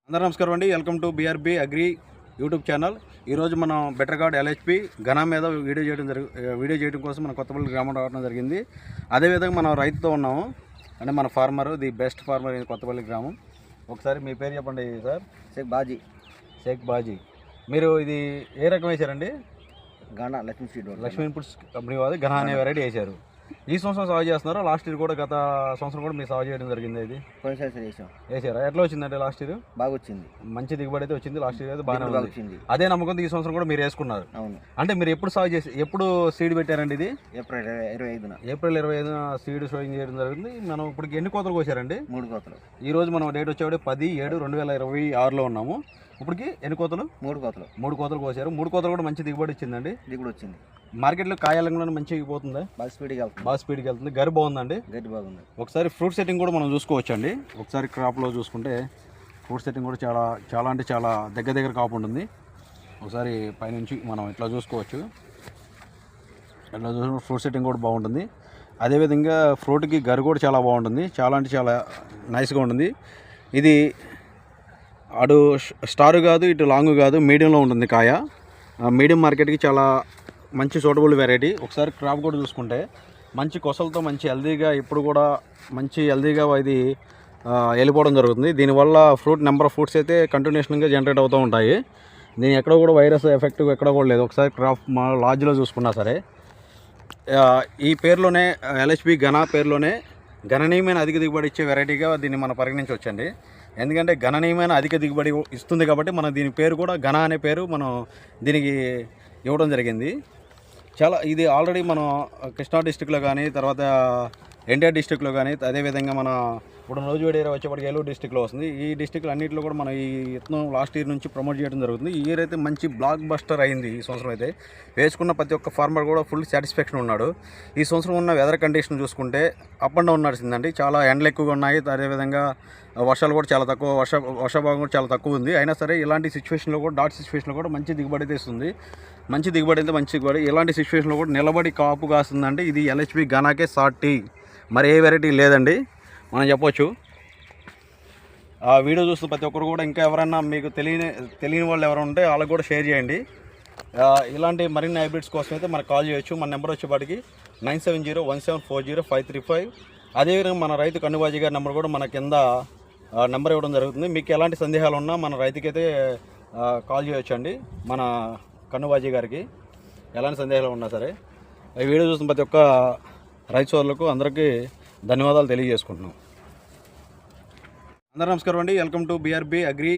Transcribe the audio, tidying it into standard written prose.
అందరూ నమస్కారం అండి. Welcome to BRB agri YouTube channel. ఈరోజు మనం బెటర్ గార్డ్ LHP ఘనా మీద వీడియో చేయడం కోసం మన కొత్తపల్లి గ్రామం రావడం జరిగింది. అదేవిధంగా మనం రైతుతో ఉన్నాము, అంటే మన ఫార్మర్, ది బెస్ట్ ఫార్మర్ ఇది కొత్తపల్లి గ్రామం. ఒకసారి మీ పేరు చెప్పండి సార్. షేక్ బాజీ. మీరు ఇది ఏ రకం వేశారండి? ఘనా లక్ష్మీ ఇన్పుట్స్ కంపెనీ వాళ్ళు ఘనా అనే వెరైటీ వేశారు. ఈ సంవత్సరం సాగు చేస్తున్నారు. లాస్ట్ ఇయర్ కూడా, గత సంవత్సరం కూడా మీరు సాగు చేయడం జరిగింది. ఇది వేసారా? ఎట్లా వచ్చిందంటే లాస్ట్ ఇయర్ బాగా వచ్చింది, మంచి దిగుబడి అయితే వచ్చింది. లాస్ట్ ఇయర్ అయితే బాగానే వచ్చింది. అదే నమ్మకంతో ఈ సంవత్సరం కూడా మీరు వేసుకున్నారు. అవును. అంటే మీరు ఎప్పుడు సాగు చేసి ఎప్పుడు సీడ్ పెట్టారండి? ఇది ఏప్రిల్ 25న సీడ్ సోయింగ్ చేయడం జరిగింది. మనం ఇప్పుడు ఎన్ని కోతలు కోసారండి? 3 కోతలు. ఈ రోజు మనం డేట్ వచ్చేవాడు 10/7/2026లో ఉన్నాము. ఇప్పటికి ఎన్ని కోతలు? 3 కోతలు. 3 కోతలు కోసారు. 3 కోతలు కూడా మంచి దిగుబడి ఇచ్చిందండి. దిగుబడి వచ్చింది. మార్కెట్లో కాయాలంగా మంచిగా పోతుందా? బాగా స్పీడ్గా వెళ్తుంది. గరి బాగుందండి. బాగుంది. ఒకసారి ఫ్రూట్ సెట్టింగ్ కూడా మనం చూసుకోవచ్చు అండి. ఒకసారి క్రాప్లో చూసుకుంటే ఫ్రూట్ సెట్టింగ్ కూడా చాలా అంటే చాలా దగ్గర కాపు ఉంటుంది. ఒకసారి పైనుంచి మనం ఇట్లా చూసుకోవచ్చు. ఇట్లా చూసుకుంటే ఫ్రూట్ సెట్టింగ్ కూడా బాగుంటుంది. అదేవిధంగా ఫ్రూట్కి గరి కూడా చాలా బాగుంటుంది. చాలా అంటే చాలా నైస్గా ఉంటుంది. ఇది అటు స్టార్ కాదు, ఇటు లాంగ్ కాదు, మీడియంలో ఉంటుంది కాయ. మీడియం మార్కెట్కి చాలా మంచి సూటబుల్ వెరైటీ. ఒకసారి క్రాప్ కూడా చూసుకుంటే మంచి కొసలతో మంచి హెల్దీగా, ఇప్పుడు కూడా మంచి హెల్దీగా ఇది వెళ్ళిపోవడం జరుగుతుంది. దీనివల్ల నెంబర్ ఆఫ్ ఫ్రూట్స్ అయితే కంటిన్యూషన్గా జనరేట్ అవుతూ ఉంటాయి. దీని ఎక్కడ కూడా వైరస్ ఎఫెక్టివ్ ఎక్కడ కూడా లేదు. ఒకసారి క్రాప్ మా లాడ్జ్లో చూసుకున్నా సరే, ఈ పేరులోనే LHP ఘనా పేరులోనే గణనీయమైన అధిక దిగుబడి ఇచ్చే వెరైటీగా దీన్ని మనం పరిగణించవచ్చండి. ఎందుకంటే గణనీయమైన అధిక దిగుబడి ఇస్తుంది కాబట్టి మనం దీని పేరు కూడా ఘనా అనే పేరు మనం దీనికి ఇవ్వడం జరిగింది. ఇది ఆల్రెడీ మనం కృష్ణా డిస్టిక్లో కానీ, తర్వాత ఎన్టీఆర్ డిస్టిక్లో కానీ, అదేవిధంగా మన ఇప్పుడు నూజివీడు ఏరియా వచ్చేప్పటికి ఏలూరు డిస్టిక్లో వస్తుంది. ఈ డిస్టిక్లు అన్నింటిలో కూడా మనం ఈ విత్తనం లాస్ట్ ఇయర్ నుంచి ప్రమోట్ చేయడం జరుగుతుంది. ఈ ఇయర్ అయితే మంచి బ్లాక్ బస్టర్ అయింది. ఈ సంవత్సరం అయితే వేసుకున్న ప్రతి ఒక్క ఫార్మర్ కూడా ఫుల్ సాటిస్ఫాక్షన్ ఉన్నాడు. ఈ సంవత్సరం ఉన్న వెదర్ కండిషన్ చూసుకుంటే అప్ అండ్ డౌన్ నడిచిందండి. చాలా ఎండలు ఎక్కువగా ఉన్నాయి. అదేవిధంగా వర్షాలు కూడా చాలా తక్కువ, వర్షభాగం కూడా చాలా తక్కువ ఉంది. అయినా సరే ఇలాంటి సిచ్యువేషన్లో కూడా, డాట్ సిచ్యువేషన్లో కూడా మంచి దిగుబడి అయితే ఇస్తుంది. మంచి దిగుబడి ఇలాంటి సిచ్యువేషన్లో కూడా నిలబడి కాపు కాస్తుందంటే ఇది LHP ఘనాకే సాటి, మరి ఏ వెరైటీ లేదండి మనం చెప్పొచ్చు. ఆ వీడియో చూస్తున్న ప్రతి ఒక్కరు కూడా ఇంకా ఎవరైనా మీకు తెలియని వాళ్ళు ఎవరైనా ఉంటే వాళ్ళకి కూడా షేర్ చేయండి. ఇలాంటి మరిన్ని హైబ్రిడ్స్ కోసం అయితే మనకు కాల్ చేయొచ్చు. మన నెంబర్ వచ్చేపాటికి 9701740535. అదేవిధంగా మన రైతు కన్నుబాజీ గారి నెంబర్ కూడా మన కింద నెంబర్ ఇవ్వడం జరుగుతుంది. మీకు ఎలాంటి సందేహాలు ఉన్నా మన రైతుకైతే కాల్ చేయొచ్చు అండి. మన కన్నుబాజీ గారికి ఎలాంటి సందేహాలు ఉన్నా సరే. ఈ వీడియో చూస్తున్న ప్రతి ఒక్క రైతు సోదరులకు అందరికీ ధన్యవాదాలు తెలియజేసుకుంటున్నాం. అందరూ నమస్కారం అండి. Welcome to BRB agri